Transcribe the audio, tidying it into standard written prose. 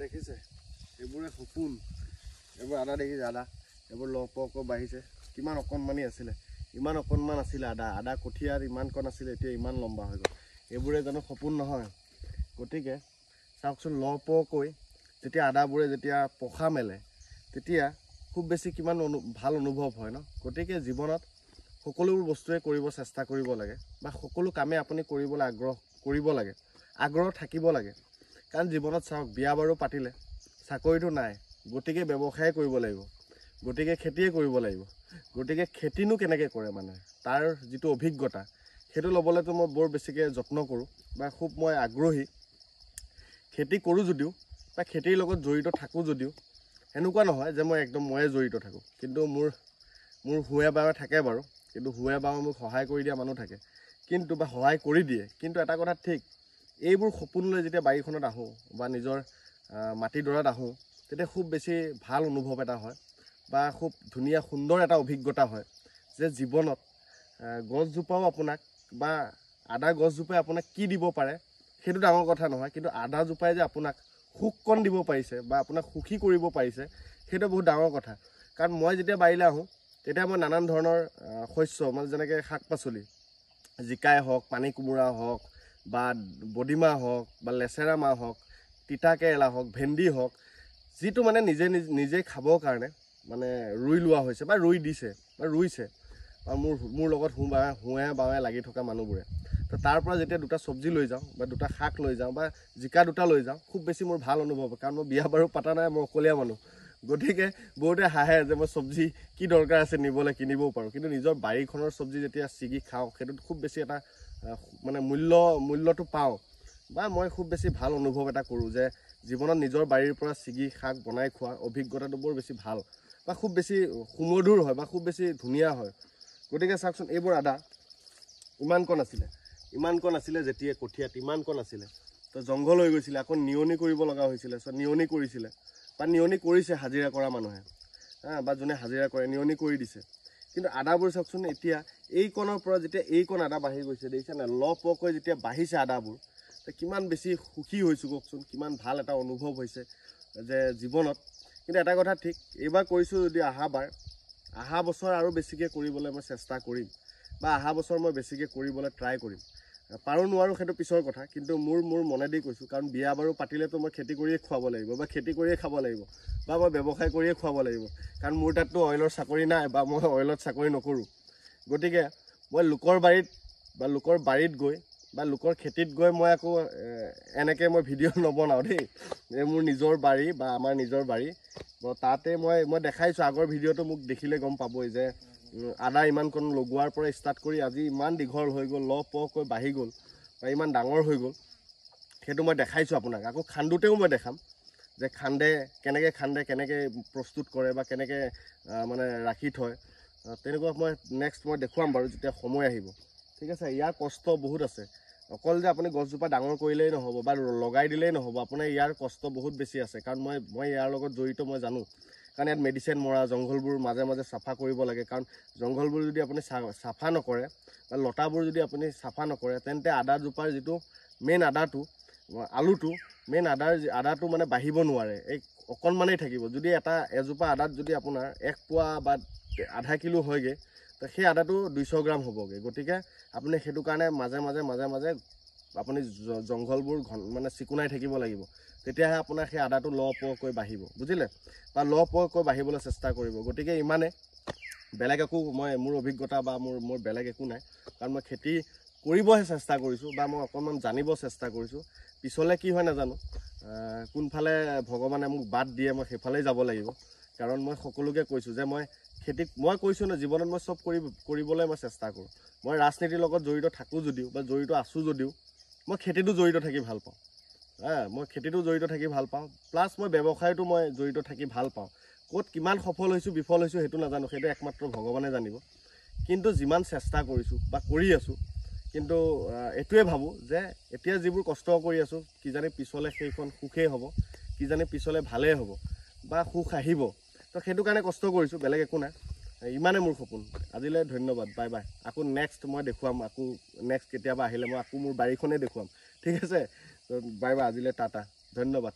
দেখিছে এইবোৰে সপোন এইবোৰ আদা দেখিছে আদা এইবোৰ লহপহকৈ বাঢ়িছে কিমান অকণমানি আছিলে ইমান অকণমান আছিলে আদা কঠিয়াত ইমান কণ আছিলে এতিয়া ইমান লম্বা হৈ গ'ল এইবোৰে জানো সপোন নহয় গতিকে চাওকচোন লহপহকৈ যেতিয়া আদাবোৰে যেতিয়া পখা মেলে তেতিয়া খুব বেছি কিমান ভাল অনুভৱ হয় ন গতিকে জীৱনত সকলোবোৰ বস্তুৱে কৰিব চেষ্টা কৰিব লাগে বা সকলো কামে আপুনি কৰিবলৈ আগ্ৰহ থাকিব লাগে কাৰণ জীৱনত চাওক বিয়া বাৰু পাতিলে চাকৰিটো নাই গতিকে ব্যৱসায় কৰিব লাগিব গতিকে খেতিয়ে কৰিব লাগিব গতিকে খেতিনো কেনেকৈ কৰে মানে তাৰ যিটো অভিজ্ঞতা সেইটো ল'বলৈতো মই বৰ বেছিকৈ যত্ন কৰোঁ বা খুব মই আগ্ৰহী খেতি কৰোঁ যদিও বা খেতিৰ লগত জড়িত থাকোঁ যদিও এনেকুৱা নহয় যে মই একদম ময়ে জড়িত থাকোঁ কিন্তু মোৰ হুৱে বাৱে থাকে বাৰু কিন্তু হুৱে বাৱে মোক সহায় কৰি দিয়া মানুহ থাকে কিন্তু বা সহায় কৰি দিয়ে কিন্তু এটা কথা ঠিক এইবোৰ সপোন লৈ যেতিয়া বাৰীখনত আহোঁ বা নিজৰ মাটিডৰাত আহোঁ তেতিয়া খুব বেছি ভাল অনুভৱ এটা হয় বা খুব ধুনীয়া সুন্দৰ এটা অভিজ্ঞতা হয় যে জীৱনত গছজোপাও আপোনাক বা আদা গছজোপাই আপোনাক কি দিব পাৰে সেইটো ডাঙৰ কথা নহয় কিন্তু আদাজোপাই যে আপোনাক সুখকণ দিব পাৰিছে বা আপোনাক সুখী কৰিব পাৰিছে সেইটো বহুত ডাঙৰ কথা কাৰণ মই যেতিয়া বাৰীলৈ আহোঁ তেতিয়া মই নানান ধৰণৰ শস্য মানে যেনেকৈ শাক পাচলি জিকাই হওক পানী কোমোৰা হওক বা বডিমাহ হওক বা লেচেৰা মাহ হওক তিতা কেৰেলা হওক ভেন্দি হওক যিটো মানে নিজে খাবৰ কাৰণে মানে ৰুই লোৱা হৈছে বা ৰুই দিছে বা ৰুইছে বা মোৰ লগত হুৱে বাৱে লাগি থকা মানুহবোৰে তো তাৰ পৰা যেতিয়া দুটা চব্জি লৈ যাওঁ বা দুটা শাক লৈ যাওঁ বা জিকা দুটা লৈ যাওঁ খুব বেছি মোৰ ভাল অনুভৱ হয় কাৰণ মই বিয়া বাৰু পতা নাই মই অকলীয়া মানুহ গতিকে বহুতে হাঁহে যে মই চব্জি কি দৰকাৰ আছে নিবলৈ কিনিবও পাৰোঁ কিন্তু নিজৰ বাৰীখনৰ চব্জি যেতিয়া ছিগি খাওঁ সেইটোত খুব বেছি এটা মানে মূল্যটো পাওঁ বা মই খুব বেছি ভাল অনুভৱ এটা কৰোঁ যে জীৱনত নিজৰ বাৰীৰ পৰা ছিগি শাক বনাই খোৱা অভিজ্ঞতাটো বৰ বেছি ভাল বা খুব বেছি সুমধুৰ হয় বা খুব বেছি ধুনীয়া হয় গতিকে চাওকচোন এইবোৰ আদা ইমান কণ আছিলে যেতিয়া কঠীয়াত ইমান কণ আছিলে তো জংঘল হৈ গৈছিলে আকৌ নিয়নি কৰিব লগা হৈছিলে নিয়নি কৰিছিলে বা নিয়নি কৰিছে হাজিৰা কৰা মানুহে বা যোনে হাজিৰা কৰে নিয়নি কৰি দিছে কিন্তু আদাবোৰ চাওকচোন এতিয়া এই কণৰ পৰা যেতিয়া এই কণ আদা বাঢ়ি গৈছে দেখিছে নাই লহপহকৈ যেতিয়া বাঢ়িছে আদাবোৰ কিমান বেছি সুখী হৈছোঁ কওকচোন কিমান ভাল এটা অনুভৱ হৈছে যে জীৱনত কিন্তু এটা কথা ঠিক এইবাৰ কৰিছোঁ যদি অহা বছৰ আৰু বেছিকৈ কৰিবলৈ মই চেষ্টা কৰিম বা অহা বছৰ মই বেছিকৈ কৰিবলৈ ট্ৰাই কৰিম পাৰোঁ নোৱাৰোঁ সেইটো পিছৰ কথা কিন্তু মোৰ মনেদি কৈছোঁ কাৰণ বিয়া বাৰু পাতিলেতো মই খেতি কৰিয়ে খুৱাব লাগিব বা খেতি কৰিয়ে খাব লাগিব বা মই ব্যৱসায় কৰিয়ে খুৱাব লাগিব কাৰণ মোৰ তাততো অইলৰ চাকৰি নাই বা মই অইলত চাকৰি নকৰোঁ গতিকে মই লোকৰ বাৰীত গৈ বা লোকৰ খেতিত গৈ মই আকৌ এনেকৈ মই ভিডিঅ' নবনাওঁ দেই মোৰ নিজৰ বাৰী বা আমাৰ নিজৰ বাৰী তাতে মই দেখাইছোঁ আগৰ ভিডিঅ'টো মোক দেখিলে গম পাবই যে আদা ইমান কণ লগোৱাৰ পৰা ষ্টাৰ্ট কৰি আজি ইমান দীঘল হৈ গ'ল লহপহকৈ বাঢ়ি গ'ল বা ইমান ডাঙৰ হৈ গ'ল সেইটো মই দেখাইছোঁ আপোনাক আকৌ খান্দোতেও মই দেখাম যে কেনেকৈ প্ৰস্তুত কৰে বা কেনেকৈ মানে ৰাখি থয় তেনেকুৱা মই নেক্সট মই দেখুৱাম বাৰু যেতিয়া সময় আহিব ঠিক আছে ইয়াৰ কষ্ট বহুত আছে অকল যে আপুনি গছজোপা ডাঙৰ কৰিলেই নহ'ব বা লগাই দিলেই নহ'ব আপোনাৰ ইয়াৰ কষ্ট বহুত বেছি আছে কাৰণ মই ইয়াৰ লগত জড়িত মই জানো কাৰণ ইয়াত মেডিচিন মৰা জংঘলবোৰ মাজে মাজে চাফা কৰিব লাগে কাৰণ জংঘলবোৰ যদি আপুনি চাফা নকৰে বা লতাবোৰ যদি আপুনি চাফা নকৰে তেন্তে আদাজোপাৰ যিটো মেইন আলুটো মেইন আদাটো মানে বাঢ়িব নোৱাৰে এই অকণমানেই থাকিব যদি এজোপা আদাত যদি আপোনাৰ 1 পোৱা বা আধা কিলো হয়গৈ তো সেই আদাটো 200 গ্ৰাম হ'বগৈ গতিকে আপুনি সেইটো কাৰণে মাজে মাজে আপুনি জংঘলবোৰ মানে চিকুণাই থাকিব লাগিব তেতিয়াহে আপোনাৰ সেই আদাটো লহপহকৈ বাঢ়িব বুজিলে বা লহপহকৈ বাঢ়িবলৈ চেষ্টা কৰিব গতিকে ইমানে বেলেগ একো মোৰ অভিজ্ঞতা বা মোৰ বেলেগ একো নাই কাৰণ মই খেতি কৰিবহে চেষ্টা কৰিছোঁ বা মই অকণমান জানিব চেষ্টা কৰিছোঁ পিছলৈ কি হয় নাজানো কোনফালে ভগৱানে মোক বাদ দিয়ে মই সেইফালেই যাব লাগিব কাৰণ মই সকলোকে কৈছোঁ যে মই কৈছোঁ ন জীৱনত মই চব কৰিবলৈ মই চেষ্টা কৰোঁ মই ৰাজনীতিৰ লগত জড়িত থাকোঁ যদিও বা জড়িত আছোঁ যদিও মই খেতিটো জড়িত থাকি ভাল পাওঁ মই খেতিটো জড়িত থাকি ভাল পাওঁ প্লাছ মই ব্যৱসায়তো মই জড়িত থাকি ভাল পাওঁ ক'ত কিমান সফল হৈছোঁ বিফল হৈছোঁ সেইটো নাজানো সেইটো একমাত্ৰ ভগৱানে জানিব কিন্তু যিমান চেষ্টা কৰিছোঁ বা কৰি আছোঁ কিন্তু এইটোৱে ভাবোঁ যে এতিয়া যিবোৰ কষ্ট কৰি আছোঁ কিজানি পিছলৈ সেইখন সুখেই হ'ব কিজানি পিছলৈ ভালেই হ'ব বা সুখ আহিব তো সেইটো কাৰণে কষ্ট কৰিছোঁ বেলেগ একো নাই ইমানে মোৰ সপোন আজিলৈ ধন্যবাদ বাই বাই আকৌ নেক্সট মই দেখুৱাম আকৌ নেক্সট কেতিয়াবা আহিলে মই আকৌ মোৰ বাৰীখনেই দেখুৱাম ঠিক আছে তো বাই বাই আজিলৈ টাটা ধন্যবাদ।